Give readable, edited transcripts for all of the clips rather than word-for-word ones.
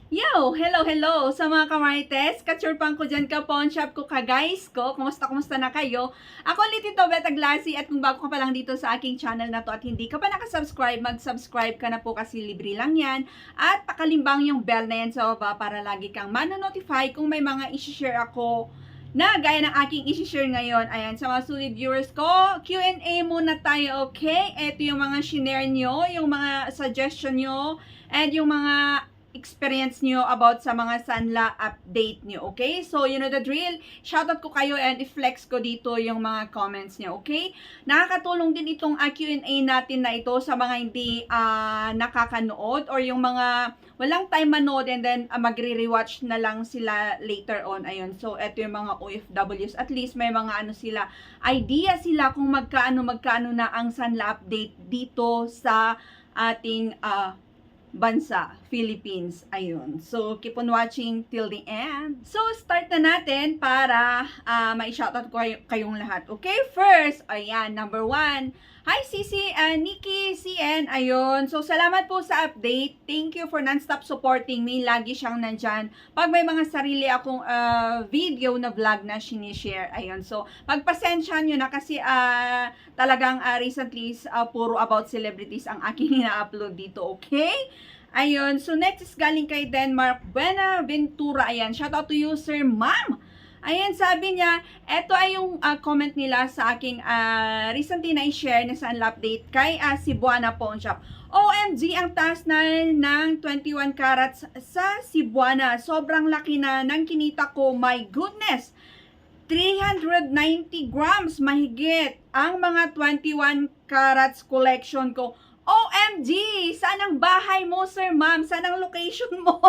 Yo! Hello! Sa mga kamarites, katsurpang ko dyan ka, pawn shop ko ka guys ko. Kumusta na kayo? Ako ulit ito, Beta Glassy, at kung bago ka pa lang dito sa aking channel na to at hindi ka pa nakasubscribe, mag-subscribe ka na po kasi libre lang yan. At pakalimbang yung bell na yan sa baba para lagi kang manonotify kung may mga isi-share ako na gaya ng aking isi-share ngayon. Ayan, sa mga solid viewers ko, Q&A muna tayo, okay? Ito yung mga shinare nyo, yung mga suggestion nyo, and yung mga experience nyo about sa mga Sanla update nyo, okay? So, you know the drill. Shoutout ko kayo and i-flex ko dito yung mga comments nyo, okay? Nakakatulong din itong Q&A natin na ito sa mga hindi nakakanood or yung mga walang time manood and then magre-rewatch na lang sila later on. Ayun. So, ito yung mga OFWs. At least may mga ano sila, idea sila kung magkaano na ang Sanla update dito sa ating bansa, Philippines. Ayun. So, keep on watching till the end. So, start na natin para ma-shoutout ko kayong lahat. Okay? First, ayan, number 1. Hi, Sisi and Nikki, CN. Ayun. So, salamat po sa update. Thank you for non-stop supporting me. Lagi siyang nandyan. Pag may mga sarili akong video na vlog na sinishare. Ayun. So, pagpasensya nyo na kasi talagang recently puro about celebrities ang aking ina-upload dito. Okay? Ayun. So, next is galing kay Denmark Buenaventura. Ayan. Shout out to you, Sir Ma'am. Ayan, sabi niya, eto ay yung comment nila sa aking recently na i-share na sa update kay Cebuana Pawn Shop. OMG, ang taas na ng 21 carats sa Cebuana. Sobrang laki na ng kinita ko. My goodness! 390 grams mahigit ang mga 21 carats collection ko. OMG! Saan ang bahay mo, Sir Ma'am? Saan ang location mo?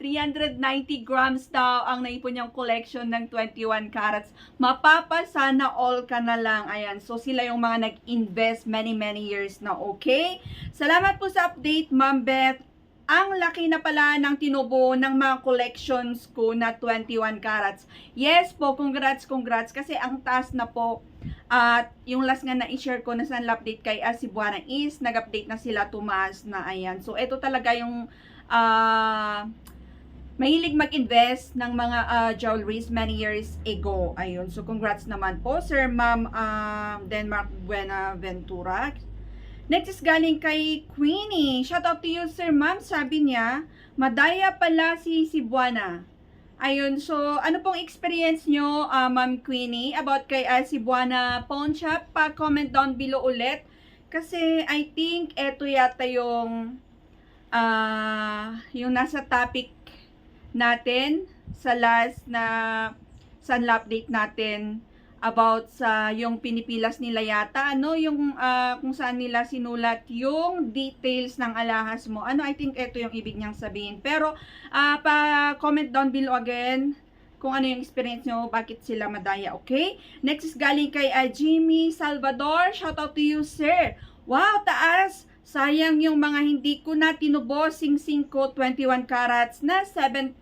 390 grams daw ang naipon niyang collection ng 21 carats. Mapapasana all ka na lang. Ayan. So, sila yung mga nag-invest many years na. Okay? Salamat po sa update, Ma'am Beth. Ang laki na pala ng tinubo ng mga collections ko na 21 carats. Yes po, congrats. Kasi ang taas na po. At yung last nga na i-share ko na sa update kay Cebuana is nag-update na sila, tumaas na. Ayan. So, ito talaga yung mahilig mag-invest ng mga jewelries many years ago. Ayun. So, congrats naman po, Sir Ma'am Denmark Buenaventura. Next is galing kay Queenie. Shout out to you, Sir Ma'am. Sabi niya, madaya pala si Cebuana. Ayun, so ano pong experience nyo, Ma'am Queenie, about kay Cebuana Pawn Shop? Pa-comment down below ulit. Kasi I think eto yata yung nasa topic natin sa last na Sanla update natin about sa yung pinipilas nila yata, ano, yung kung saan nila sinulat yung details ng alahas mo. Ano, I think ito yung ibig niyang sabihin. Pero, pa-comment down below again kung ano yung experience nyo, bakit sila madaya, okay? Next is galing kay Jimmy Salvador. Shout out to you, sir. Wow, taas! Sayang yung mga hindi ko na tinubos, sing-sing ko 21 carats na 7.5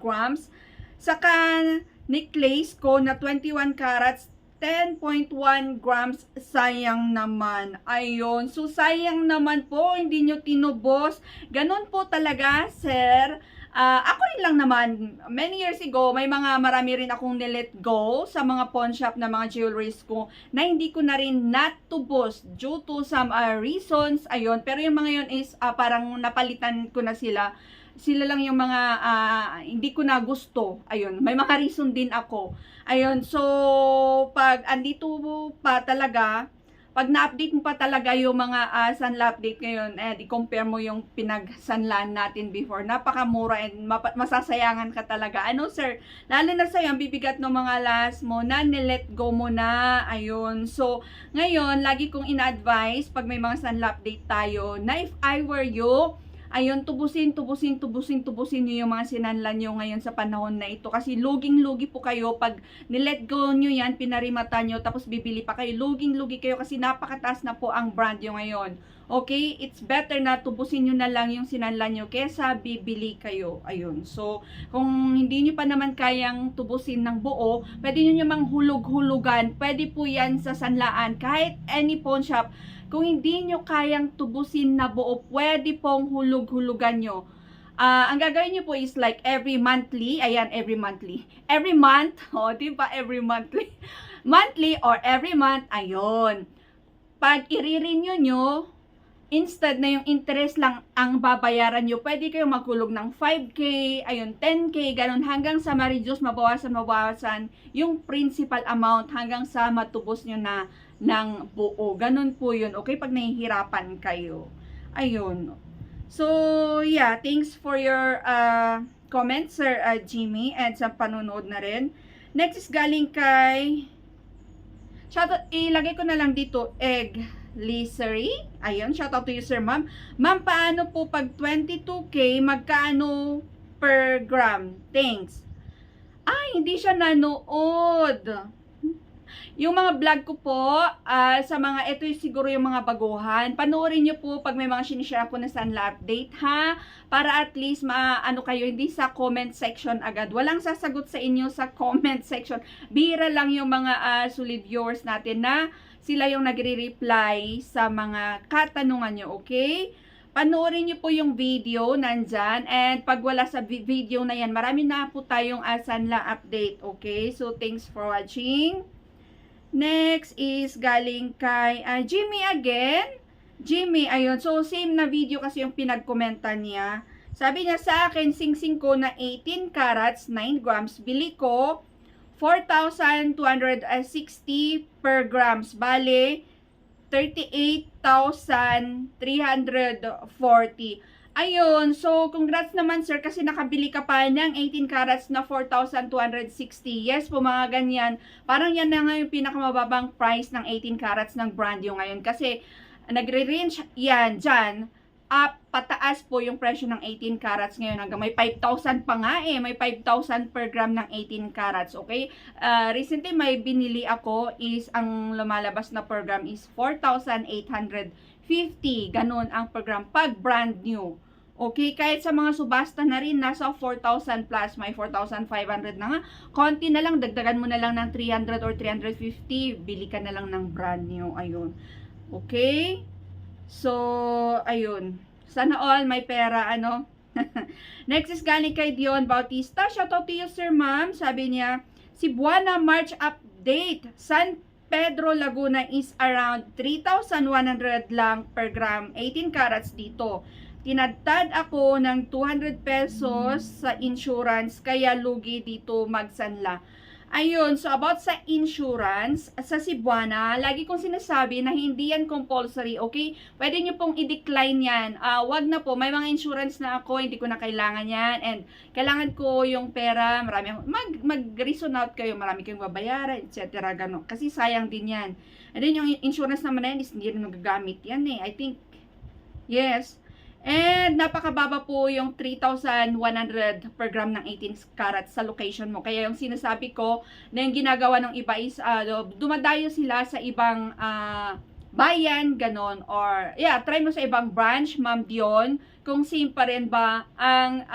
grams. Saka necklace ko na 21 carats, 10.1 grams, sayang naman. Ayun, so sayang naman po, hindi nyo tinubos. Ganon po talaga, sir. Ako rin lang naman, many years ago, marami rin akong nilet go sa mga pawn shop na mga jewelries ko na hindi ko na rin natubos due to some reasons. Ayun, pero yung mga yun is parang napalitan ko na sila. Sila lang yung mga hindi ko na gusto. Ayun, may mga reason din ako. Ayun, so pag andito pa talaga, pag na-update mo pa talaga yung mga Sanla update ngayon, i-compare mo yung pinag-sanlaan natin before. Napakamura and masasayangan ka talaga. Ano, sir? Lalo na sa'yo, ang bibigat ng mga last mo na nilet go mo na. Ayun. So, ngayon, lagi kong ina-advise pag may mga Sanla update tayo na if I were you, ayun, tubusin nyo yung mga sinanlan nyo ngayon sa panahon na ito. Kasi luging-lugi po kayo pag nilet go nyo yan, pinarimata nyo, tapos bibili pa kayo. Luging-lugi kayo kasi napakataas na po ang brand nyo ngayon. Okay? It's better na tubusin nyo na lang yung sinanlan nyo kesa bibili kayo. Ayun. So, kung hindi nyo pa naman kayang tubusin ng buo, pwede nyo namang hulug-hulugan. Pwede po yan sa sanlaan. Kahit any pawn shop, kung hindi nyo kayang tubusin na buo, pwede pong hulug-hulugan nyo. Ang gagawin nyo po is like every monthly, ayan, every monthly. Every month, di ba, every monthly. Monthly or every month, ayun. Pag i-renew nyo, instead na yung interest lang ang babayaran nyo, pwede kayong magkulog ng 5K, ayun, 10K, ganun, hanggang sa ma-reduce, mabawasan yung principal amount hanggang sa matubos nyo na ng buo. Ganun po yun, okay? Pag nahihirapan kayo. Ayun. So, yeah, thanks for your comments, Sir Jimmy, and sa panunod na rin. Next is galing kay, shoutout, ilagay ko na lang dito, Egg Lisery. Ayun, shoutout to you, Sir Ma'am. Ma'am, paano po pag 22K, magkano per gram? Thanks. Hindi siya nanood. Yung mga vlog ko po, sa mga, ito yung siguro yung mga baguhan. Panoorin nyo po pag may mga sinishare ako na Sanla update, ha? Para at least, ano kayo, hindi sa comment section agad. Walang sasagot sa inyo sa comment section. Bira lang yung mga solid viewers natin na sila yung nagre-reply sa mga katanungan nyo, okay? Panoorin nyo po yung video nandyan. And pag wala sa video na yan, marami na po tayong Sanla update, okay? So, thanks for watching. Next is galing kay Jimmy again. Jimmy, ayun. So, same na video kasi yung pinag-komenta niya. Sabi niya sa akin, sing-sing ko na 18 carats, 9 grams. Bili ko 4,260 per grams. Bale, 38,340. Ayun, so congrats naman sir kasi nakabili ka pa ng 18 carats na 4,260. Yes po mga ganyan. Parang yan na nga yung pinakamababang price ng 18 carats ng brand new ngayon. Kasi nagre-range yan dyan. Up, pataas po yung presyo ng 18 carats ngayon. Hanggang may 5,000 pa nga eh. May 5,000 per gram ng 18 carats. Okay? Recently may binili ako is ang lumalabas na per gram is 4,850. Ganun ang per gram pag brand new. Okay, kahit sa mga subasta na rin, nasa 4,000 plus, may 4,500 na nga. Konti na lang, dagdagan mo na lang ng 300 or 350, bili ka na lang ng brand new. Ayun. Okay? So, ayun. Sana all may pera, ano? Next is galing kay Dion Bautista. Shoutout to you, Sir Ma'am. Sabi niya, Cebuana March update. San Pedro Laguna is around 3,100 lang per gram. 18 carats dito. Tinadtad ako ng 200 pesos sa insurance, kaya lugi dito magsanla. Ayun, so about sa insurance, sa Cebuana, lagi kong sinasabi na hindi yan compulsory, okay? Pwede nyo pong i-decline yan. Wag na po, may mga insurance na ako, hindi ko na kailangan yan. And kailangan ko yung pera, marami mag-reason out kayo, marami kayong babayaran, etc. Gano. Kasi sayang din yan. And then yung insurance naman na yan is hindi rin nagagamit yan eh. I think, yes. And napakababa po yung 3,100 per gram ng 18 carats sa location mo. Kaya yung sinasabi ko na yung ginagawa ng iba is dumadayo sila sa ibang bayan, ganon. Or yeah, try mo sa ibang branch, Ma'am Dion, kung same pa rin ba ang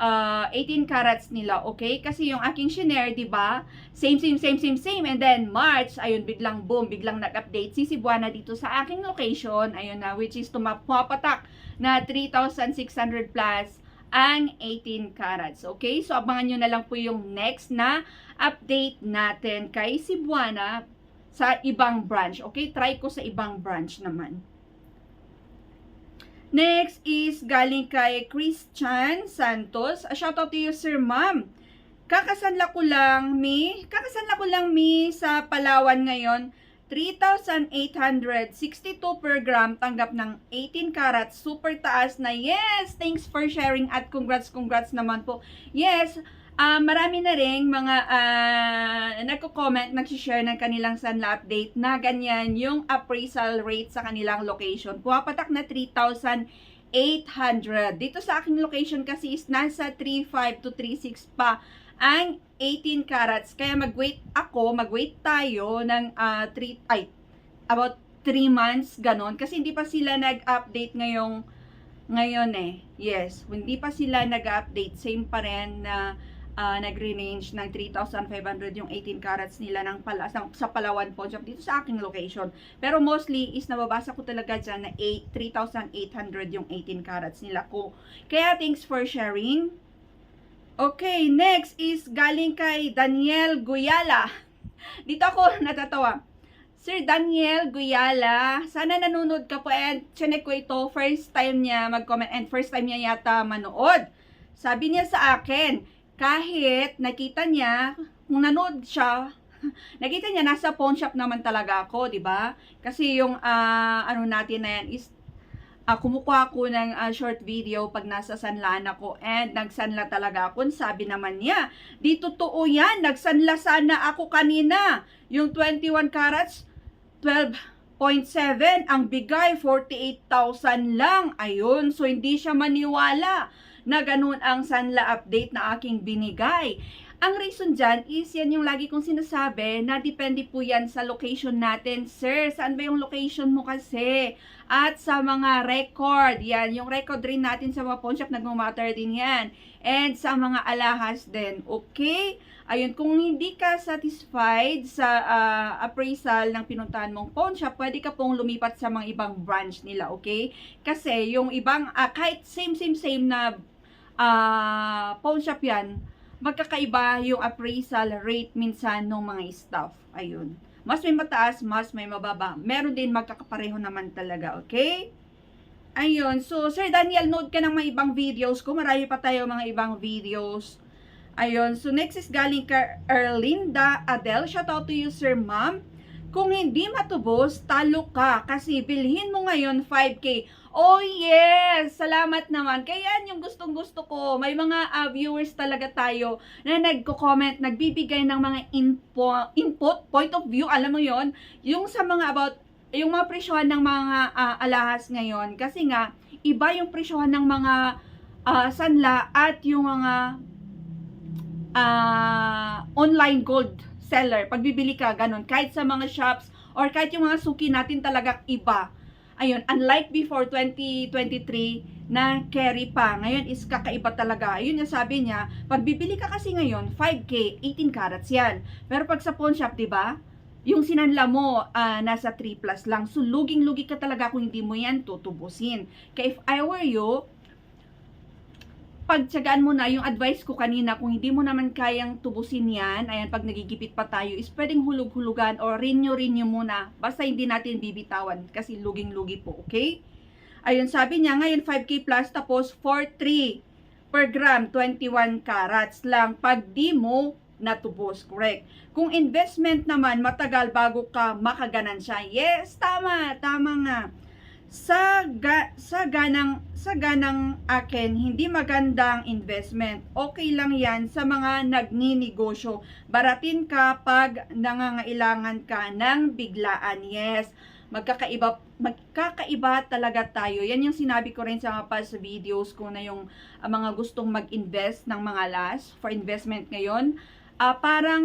18 carats nila, okay? Kasi yung aking shinare, di ba? Same. And then March, ayun, biglang boom, biglang nag-update si Cebuana dito sa aking location, ayun na, which is tumapatak na 3,600 plus ang 18 carats, okay? So, abangan nyo na lang po yung next na update natin kay Cebuana sa ibang branch, okay? Try ko sa ibang branch naman. Next is galing kay Christian Santos. Shoutout to you, Sir Ma'am. Kakasanla ko lang, mi sa Palawan ngayon. 3,862 per gram, tanggap ng 18 carats, super taas na. Yes, thanks for sharing at congrats naman po. Yes, marami na rin mga nagko-comment, nag-share ng kanilang Sanla update na ganyan yung appraisal rate sa kanilang location. Pumapatak na 3,800. Dito sa aking location kasi is nasa 3,500 to 3,600 pa ang 18 carats. Kaya mag-wait tayo ng about 3 months, ganon. Kasi hindi pa sila nag-update ngayon eh. Yes, hindi pa sila nag-update. Same pa rin na nagre-range ng 3,500 yung 18 carats nila sa Palawan Pawn Shop dito sa aking location. Pero mostly is nababasa ko talaga dyan na 3,800 yung 18 carats nila ko. Kaya thanks for sharing. Okay, next is galing kay Daniel Guyala. Dito ako natatawa. Sir Daniel Guyala, sana nanonood ka po, and chinek ko ito, first time niya mag-comment and first time niya yata manood. Sabi niya sa akin, kahit nakita niya, kung nanood siya, nakita niya nasa pawn shop naman talaga ako, di ba? Kasi yung ano natin na yan is kumukuha ako ng short video pag nasa Sanlaan ako, and nagsanla talaga ako. Sabi naman niya, di totoo yan, nagsanla sana ako kanina. Yung 21 carats, 12.7, ang bigay 48,000 lang. Ayun, so hindi siya maniwala na ganun ang sanla update na aking binigay. Ang reason dyan is yan yung lagi kong sinasabi na depende po yan sa location natin. Sir, saan ba yung location mo kasi? At sa mga record, yan, yung record rin natin sa mga pawn shop, nagmamatter din yan. And sa mga alahas din, okay? Ayun, kung hindi ka satisfied sa appraisal ng pinuntahan mong pawn shop, pwede ka pong lumipat sa mga ibang branch nila, okay? Kasi yung ibang, kahit same na pawn shop yan, magkakaiba yung appraisal rate minsan ng mga staff. Ayun. Mas may mataas, mas may mababa. Meron din magkakapareho naman talaga, okay? Ayun. So, Sir Daniel, note ka ng mga ibang videos ko. Marami pa tayo mga ibang videos. Ayun. So, next is galing ka Erlinda Adel. Shout out to you, Sir Ma'am. Kung hindi matubos, talo ka. Kasi bilhin mo ngayon 5K. Oh yes! Salamat naman. Kaya yung gustong-gusto ko. May mga viewers talaga tayo na nagko-comment, nagbibigay ng mga input, point of view. Alam mo yon, yung sa mga about, yung mga presyohan ng mga alahas ngayon. Kasi nga, iba yung presyohan ng mga sanla at yung mga online gold seller. Pagbibili ka, ganun. Kahit sa mga shops or kahit yung mga suki natin talagang iba. Ayun, unlike before 2023 na carry pa, ngayon is kakaiba talaga. Ayun yung sabi niya, pag bibili ka kasi ngayon, 5K, 18 carats yan. Pero pag sa pawn shop, 'di ba? Yung sinanla mo nasa 3 plus lang. So luging-lugi ka talaga kung hindi mo yan tutubusin. Kaya if I were you, pagtsagaan mo na yung advice ko kanina, kung hindi mo naman kayang tubusin yan, ayan, pag nagigipit pa tayo, is pwedeng hulug-hulugan or renew muna. Basta hindi natin bibitawan kasi luging-lugi po, okay? Ayun, sabi niya, ngayon 5K plus, tapos 4.3 per gram, 21 carats lang. Pag di mo natubos, correct? Kung investment naman, matagal bago ka makaganansya. Yes, tama nga. Sa ganang akin, hindi magandang investment. Okay lang yan sa mga nagninegosyo. Baratin ka pag nangangailangan ka ng biglaan. Yes, magkakaiba talaga tayo. Yan yung sinabi ko rin sa mga past videos ko na yung mga gustong mag-invest ng mga last for investment ngayon. Parang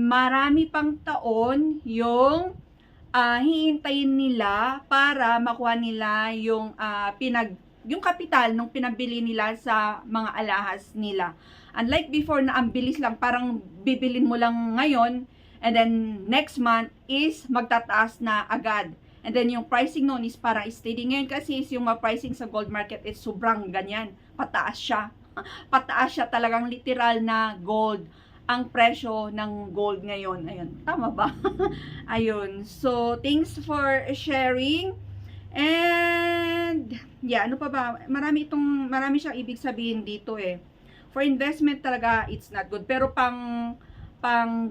marami pang taon yung hihintayin nila para makuha nila yung yung kapital nung pinabili nila sa mga alahas nila. Unlike before na ang bilis lang, parang bibilin mo lang ngayon and then next month is magtataas na agad. And then yung pricing noon is parang steady. Ngayon kasi is yung mga pricing sa gold market is sobrang ganyan. Pataas siya. Pataas siya, talagang literal na gold ang presyo ng gold ngayon. Ayun, tama ba? Ayun. So, thanks for sharing. And, yeah, ano pa ba? Marami siyang ibig sabihin dito eh. For investment talaga, it's not good. Pero pang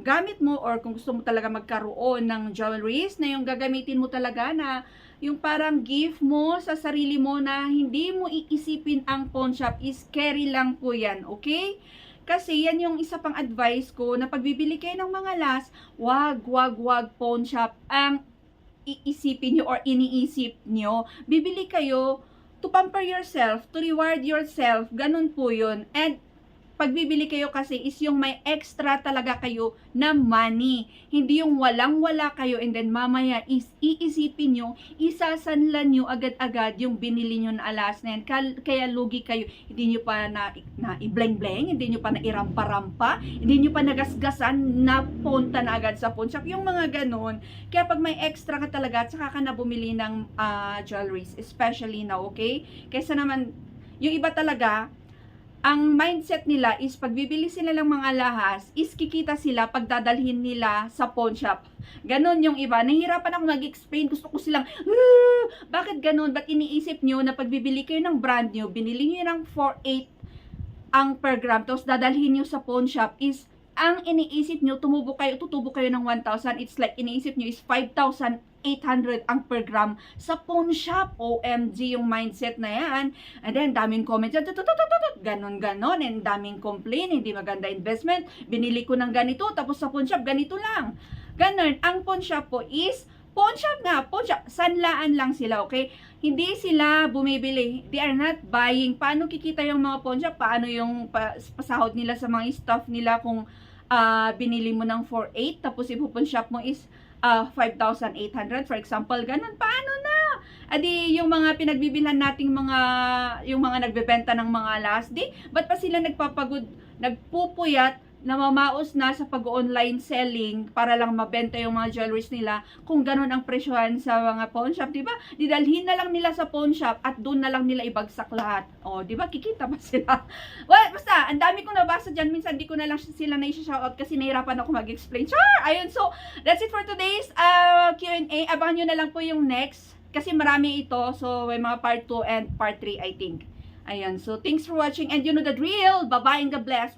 gamit mo or kung gusto mo talaga magkaroon ng jewelries na yung gagamitin mo talaga na yung parang gift mo sa sarili mo na hindi mo iisipin ang pawn shop, is carry lang po yan, okay? Kasi yan yung isa pang advice ko na pagbibili kayo ng mga last, wag pawn shop ang iisipin nyo or iniisip nyo. Bibili kayo to pamper yourself, to reward yourself, ganun po yun. And pagbibili kayo kasi is yung may extra talaga kayo na money. Hindi yung walang-wala kayo and then mamaya is iisipin nyo, isasanlan nyo agad-agad yung binili nyo na alas na yan. Kaya lugi kayo. Hindi nyo pa na i-bleng-bleng, hindi nyo pa na irampa-rampa, hindi nyo pa nagasgasan, napunta na agad sa pawn shop. Yung mga ganun. Kaya pag may extra ka talaga, tsaka ka na bumili ng jewelries, especially now, okay? Kaysa naman, yung iba talaga, ang mindset nila is pag bibili sila ng mga alahas, is kikita sila pag dadalhin nila sa pawn shop. Ganon yung iba. Nahihirapan ako mag-explain. Gusto ko silang, bakit ganon? Ba't iniisip nyo na pag bibili kayo ng brand new, binili nyo ng 4.8 ang per gram, tapos dadalhin nyo sa pawn shop is, ang iniisip nyo, tutubo kayo ng 1,000. It's like, iniisip nyo is 5,800 ang per gram sa pawn shop. OMG, yung mindset na yan. And then, daming comments yan, ganon, and daming complain, hindi maganda investment, binili ko ng ganito, tapos sa pawn shop, ganito lang. Ganon, ang pawn shop po is, pawn shop nga, pawn shop, sanlaan lang sila, okay? Hindi sila bumibili, they are not buying. Paano kikita yung mga pawn shop? Paano yung pasahod nila sa mga staff nila kung binili mo ng 4.8 tapos ipo-pawn shop mo is 5,800 for example, ganun. Paano na? Adi yung mga pinagbibilhan nating yung mga nagbebenta ng mga last day, ba't pa sila nagpupuyat na mamaos na sa pag-online selling para lang mabenta yung mga jewelries nila kung ganun ang presyohan sa mga pawn shop, di ba? Didalhin na lang nila sa pawn shop at doon na lang nila ibagsak lahat. O, di ba? Kikita ba sila? Well, basta, ang dami kong nabasa dyan. Minsan, di ko na lang sila na-shoutout kasi nahirapan ako mag-explain. Sure! Ayun, so, that's it for today's Q&A. Abangan nyo na lang po yung next kasi marami ito. So, may mga part 2 and part 3, I think. Ayun, so, thanks for watching and you know the drill. Bye-bye and God bless.